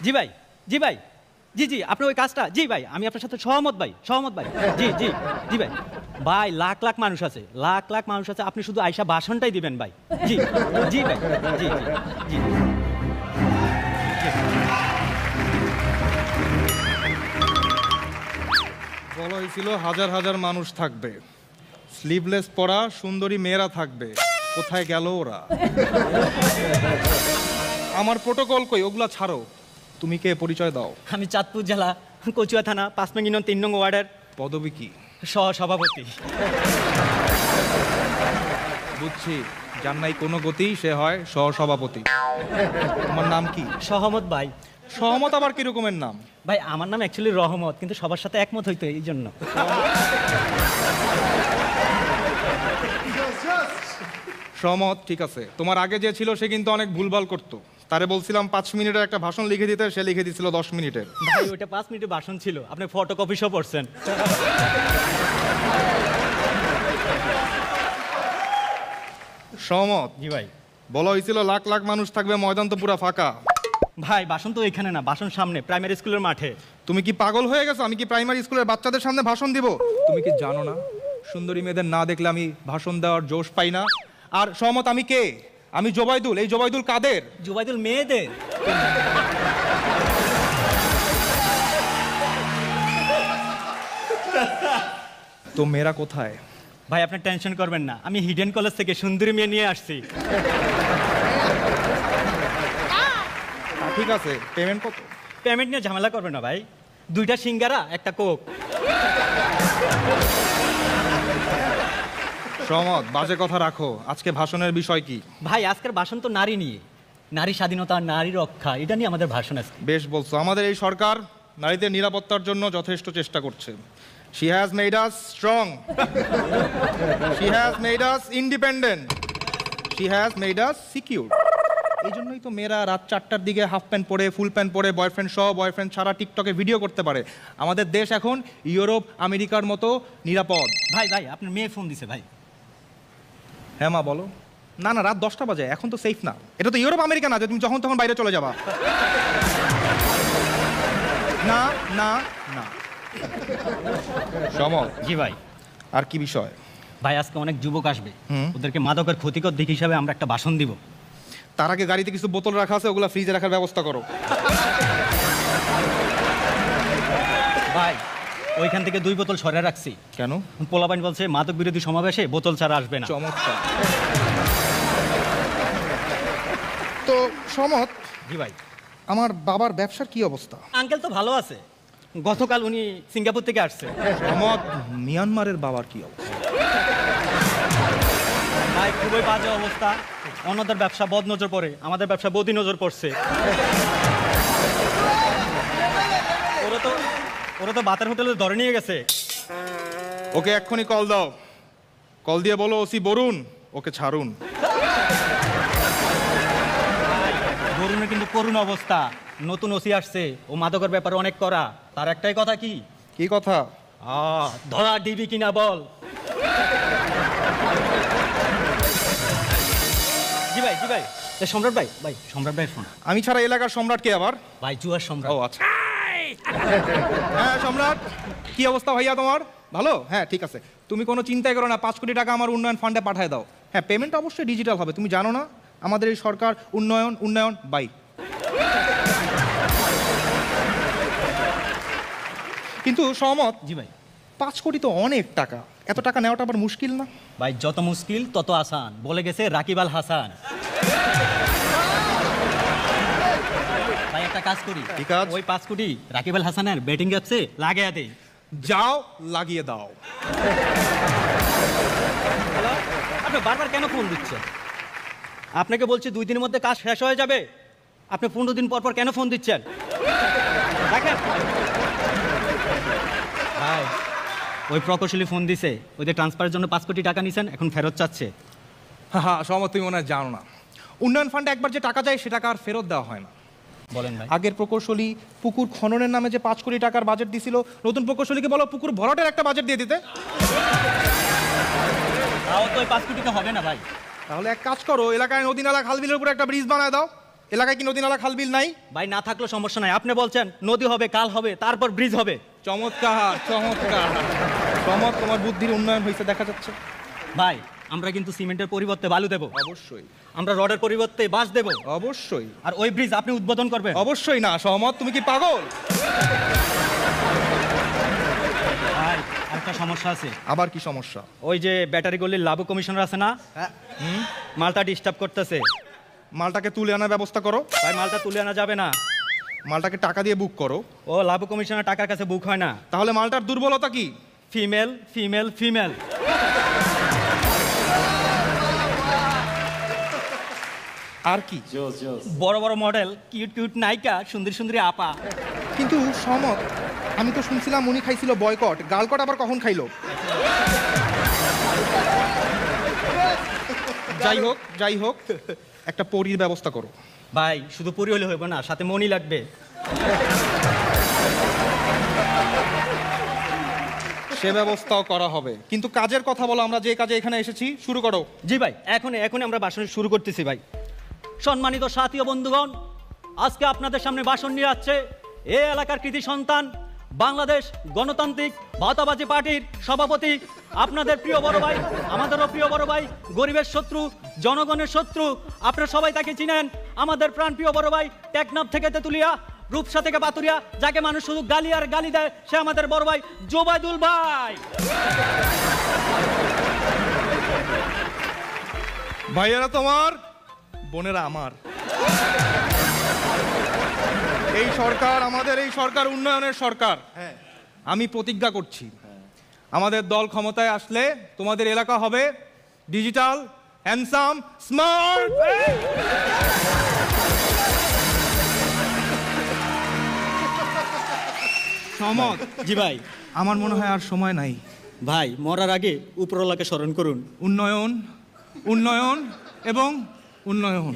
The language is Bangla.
জি ভাই, জি ভাই, জি জি, আপনার ওই কাজটা, জি ভাই, আমি আপনার সাথে সহমত ভাই, সহমত ভাই, জি জি, জি ভাই। ভাই লাখ লাখ মানুষ আছে, লাখ লাখ মানুষ আছে, আপনি শুধু আইসা ভাষণটাই দিবেন ভাই। জি জি ভাই, জি জি জি। বলা হয়েছিল হাজার হাজার মানুষ থাকবে, স্লিভলেস পরা সুন্দরী মেয়েরা থাকবে, কোথায় গেল ওরা? আমার প্রোটোকল কই, ওগুলা ছাড়ো। তুমি কে, পরিচয় দাও। আমি চাঁদপুর জেলা কচুয়া থানা 5 নং ইউনিয়ন 3 নং ওয়ার্ডের পদবী কি? সহসভাপতি। বুঝছি, যার নাই কোনো গতি সে হয় সহসভাপতি। তোমার নাম কি? সহমত ভাই। সহমত আবার কি রকমের নাম? ভাই আমার নাম অ্যাকচুয়ালি রহমত, কিন্তু সবার সাথে একমত হইতো এই জন্য। সহমত, ঠিক আছে। তোমার আগে যে ছিল সে কিন্তু অনেক ভুলভাল করতো। তারে বলছিলাম 5 মিনিটের একটা ভাষণ লিখে দিতে, সে লিখে দিছিল 10 মিনিটের। ভাই ওইটা 5 মিনিটের ভাষণ ছিল, আপনি ফটোকপি সহ পড়ছেন। সহমত, জি ভাই। বলা হয়েছিল লাখ লাখ মানুষ থাকবে, ময়দান তো পুরা ফাঁকা। ভাই ভাষণ তো এখানে না, ভাষণ সামনে প্রাইমারি স্কুলের মাঠে। তুমি কি পাগল হয়ে গেছো? আমি কি প্রাইমারি স্কুলের বাচ্চাদের সামনে ভাষণ দিব? তুমি কি জানো না সুন্দরী মেয়েদের না দেখলে আমি ভাষণ দেওয়ার জোশ পাই না? আর সহমত, আমি কে? আমি জোবাইদুল। এই জোবাইদুল কাদের? জুবাইদুল মেয়েদের। তো মেয়েরা কোথায়? ভাই আপনি টেনশন করবেন না, আমি হিডেন কলেজ থেকে সুন্দরী মেয়ে নিয়ে আসছি। ঠিক আছে, পেমেন্ট কত? পেমেন্ট নিয়ে ঝামেলা করবেন না ভাই, 2টা সিঙ্গারা একটা কোক। সহমত, বাজে কথা রাখো। আজকে ভাষণের বিষয় কি? ভাই আজকের ভাষণ তো নারী নিয়ে, নারী স্বাধীনতা, নারী রক্ষা, এটা নিয়ে আমাদের ভাষণ আছে। বেশ বলছো। আমাদের এই সরকার নারীদের নিরাপত্তার জন্য যথেষ্ট চেষ্টা করছে। She has made us strong. She has made us independent. She has made us secure. এই জন্যই তো মেয়েরা রাত 4টার দিকে হাফ প্যান্ট পরে, ফুল প্যান্ট পরে, বয়ফ্রেন্ড সহ, বয়ফ্রেন্ড ছাড়া টিকটকে ভিডিও করতে পারে। আমাদের দেশ এখন ইউরোপ আমেরিকার মতো নিরাপদ। ভাই ভাই আপনার মেয়ে ফোন দিছে ভাই। হ্যাঁ মা, বলো। না না, রাত 10টা বাজে, এখন তো সেফ না। এটা তো ইউরোপ আমেরিকা না যে তুমি যখন তখন বাইরে চলে যাবা। না না না। সমল, জি ভাই। আর কি বিষয়? ভাই আজকে অনেক যুবক আসবে, ওদেরকে মাদকের ক্ষতিকর দিক হিসাবে আমরা একটা ভাষণ দিব। তার আগে গাড়িতে কিছু বোতল রাখা আছে, ওগুলা ফ্রিজে রাখার ব্যবস্থা করো। ভাই ওইখান থেকে 2 বোতল সরে রাখছি। কেন? পোলাপাইন বলছে মাদক বিরোধী সমাবেশে বোতল ছাড়া আসবে না। চমৎকার। তো সমত, জি ভাই। আমার বাবার ব্যবসার কি অবস্থা? আঙ্কেল তো ভালো আছে, গতকাল উনি সিঙ্গাপুর থেকে আসছে। সমত, মিয়ানমারের বাবার কি অবস্থা? ভাই খুবই বাজে অবস্থা, অন্যদের ব্যবসা বদ নজর পড়ে, আমাদের ব্যবসা বদি নজর পড়ছে। ওরা তো বাতের হোটেলে ধরে নিয়ে গেছে। ওকে এক্ষুনি কল দাও। কল দিয়ে বলো ওসি বরুণ ওকে ছাড়ুন। বরুণের কিন্তু করুণ অবস্থা, নতুন ওসি আসছে, ও মাদকের ব্যাপারে অনেক করা। তার একটাই কথা, কি কি কথা? ধরা দিবি কিনা বল। জি ভাই, জি ভাই। সম্রাট ভাই, ভাই সম্রাট ভাই ফোন। আমি ছাড়া এলাকার সম্রাট কে আবার? ভাই জুয়ার সম্রাট। ও আচ্ছা। হ্যাঁ সম্রাট, কি অবস্থা ভাইয়া তোমার? ভালো? হ্যাঁ ঠিক আছে, তুমি কোনো চিন্তাই করো না। 5 কোটি টাকা আমার উন্নয়ন ফান্ডে পাঠিয়ে দাও। হ্যাঁ, পেমেন্ট অবশ্যই ডিজিটাল হবে। তুমি জানো না আমাদের এই সরকার উন্নয়ন উন্নয়ন বাই। কিন্তু সহমত। জি ভাই। 5 কোটি তো অনেক টাকা, এত টাকা নেওয়াটা আবার মুশকিল না? ভাই যত মুশকিল তত আসান, বলে গেছে রাকিব আল হাসান। ভাই একটা কাজ করি। কি কাজ? ওই 5 কোটি রাকিব আল হাসানের ব্যাটিং অ্যাপসে লাগিয়ে দেই। যাও, লাগিয়ে দাও। হ্যালো, আপনি বারবার কেন ফোন দিচ্ছেন? আপনাকে বলছি 2 দিনের মধ্যে কাজ শেষ হয়ে যাবে, আপনি 15 দিন পর পর কেন ফোন দিচ্ছেন? দেখেন ভাই, ওই প্রকৌশলী ফোন দিছে, ওদের ট্রান্সফারের জন্য 5 কোটি টাকা নিছেন, এখন ফেরত চাচ্ছে। হ্যাঁ সহমত, তুমি মনে হয় জানো না, উন্নয়ন ফান্ডে একবার যে টাকা যায় সে টাকা আর ফেরত দেওয়া হয় না। বলেন ভাই। আগের প্রকৌশলী পুকুর খননের নামে যে 5 কোটি টাকার বাজেট দিছিল, নতুন প্রকৌশলীকে বলো পুকুর ভরাটের একটা বাজেট দিয়ে দিতে। তাও তো ওই 5 কোটিতে হবে না ভাই। তাহলে এক কাজ করো, এলাকায় নদী নালা খাল বিলের উপরে একটা ব্রিজ বানায় দাও। এলাকায় কি নদী নালা খাল বিল নাই? ভাই না থাকলেও সমস্যা নাই, আপনি বলছেন নদী হবে, কাল হবে, তারপর ব্রিজ হবে। চমৎকার চমৎকার তোমার বুদ্ধির উন্নয়ন হয়েছে দেখা যাচ্ছে। ভাই আমরা কিন্তু সিমেন্টের পরিবর্তে বালু দেব, অবশ্যই আমরা রডের পরিবর্তে বাঁশ দেব, অবশ্যই আর ওই ব্রিজ আপনি উদ্বোধন করবেন। অবশ্যই না সহমত, তুমি কি পাগল? ভাই একটা সমস্যা আছে। আবার কি সমস্যা? ওই যে ব্যাটারি গলির লাভু কমিশনার আছে না, মালটা ডিস্টার্ব করতেছে। মালটাকে তুলে আনার ব্যবস্থা করো। ভাই মালটা তুলে আনা যাবে না, মালটাকে টাকা দিয়ে বুক করো। ও লাভু কমিশনার টাকার কাছে বুক হয় না। তাহলে মালটার দুর্বলতা কি? Female female female. আর কি? বড় বড় মডেল, কিউট কিউট নায়িকা, সুন্দরী সুন্দরী আপা। কিন্তু সহমত, আমি তো শুনছিলাম উনি খাইছিল বয়কট, গালকট আবার কখন খাইলো? যাই হোক একটা পরীর ব্যবস্থা করো। ভাই শুধু পরি হলে হইব না, সাথে মনি লাগবে। সে ব্যবস্থাও করা হবে, কিন্তু কাজের কথা বলো। আমরা যে কাজে এখানে এসেছি শুরু করো। জি ভাই এখনই আমরা ভাষণ শুরু করতেছি। ভাই সম্মানিত সাথী ও বন্ধুগণ, আজকে আপনাদের সামনে ভাষণ নিয়ে যাচ্ছে এই এলাকার কৃতি সন্তান, বাংলাদেশ গণতান্ত্রিক ভাতাবাজি পার্টির সভাপতি, আপনাদের প্রিয় বড় ভাই, আমাদেরও প্রিয় বড় ভাই, গরিবের শত্রু, জনগণের শত্রু, আপনারা সবাই তাকে চিনেন, আমাদের প্রাণ প্রিয় বড় ভাই, টেকনাফ থেকে তেতুলিয়া, রূপসা থেকে পাতুরিয়া, যাকে মানুষ শুধু গালি আর গালি দেয়, সে আমাদের বড় ভাই জোবাইদুল ভাই। ভাইয়েরা তোমার, বোনেরা আমার। এই সরকার, আমাদের এই সরকার উন্নয়নের সরকার। আমি প্রতিজ্ঞা করছি, আমাদের দল ক্ষমতায় আসলে তোমাদের এলাকা হবে ডিজিটাল, হ্যান্ডসাম, স্মার্ট। সহমত? জি ভাই। আমার মনে হয় আর সময় নাই। ভাই মরার আগে উপরওয়ালাকে স্মরণ করুন। উন্নয়ন, উন্নয়ন এবং উন্নয়ন।